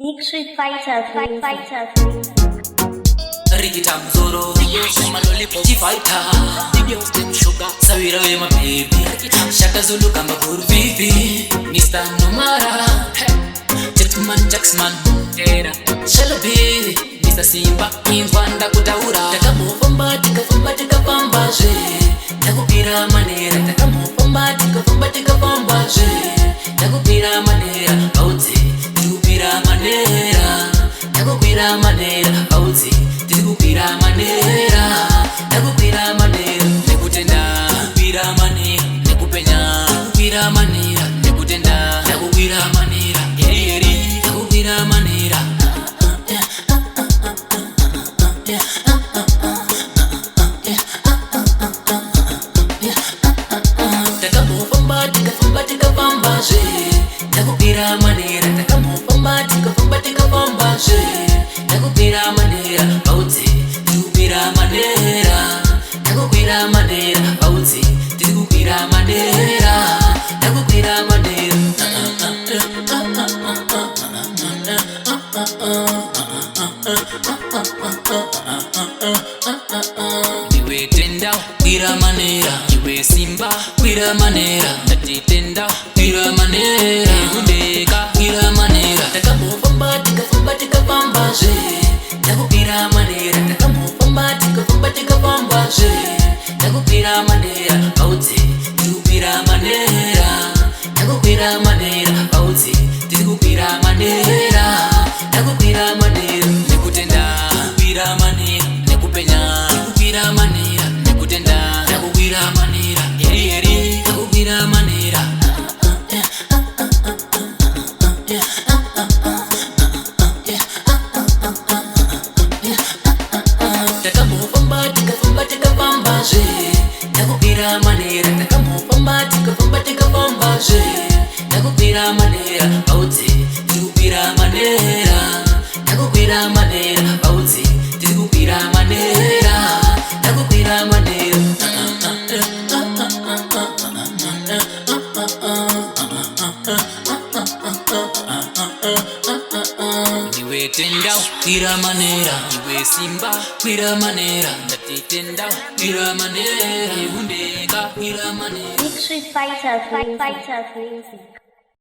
Big Street Fighter, fighter. Rikita mzoro, sema lollipop fighter. Nibia ustem sugar, sawira we my baby. Shaka Zulu kamba guru vivi, Mr. Nomara. Jacksman, era. Shalabi, Mr. Simba, Invanda kutaura. Takamufamba, tikafamba je. Takupira manera, takamufamba, tikafamba je. Takupira manera, auti, tikupira manera. Takupira manera, auti, tikupira manera. Takupira manera, nekutenda. Takupira manera, nekupenya. Takupira manera, nekutenda. Takupira manera, eri. Takupira manera. Takamufamba, tikafamba je. Takupira manera, takamufamba, tikafamba je. Takupira manera, auti, tikupira manera. Takupira manera, auti, tikupira manera. Takupira manera. Niwe tenda, kwira manera. Niwe simba, kwira manera. Tati tenda, kwira manera. Undeka, kwira manera. Takamufamba, tikafamba je. Takupira manera. Takamufamba, tikafamba je. Takupira manera, auti, tikupira manera. Takupira manera, auti, tikupira manera. Takupira manera, nekutenda. Takupira manera, nekupenya. Takupira manera, nekutenda. Takupira manera, eri. Takupira manera. Takamufamba, tikafamba je. Takupira manera, takamufamba, tikafamba je. Takupira manera, auti, tikupira manera. Takupira manera, auti, tikupira manera. Takupira manera. Niwe tenda, kwira manera. Niwe simba, kwira manera. Tati tenda, kwira manera. Undeka, kwira manera. Big Street Fighter, fighter.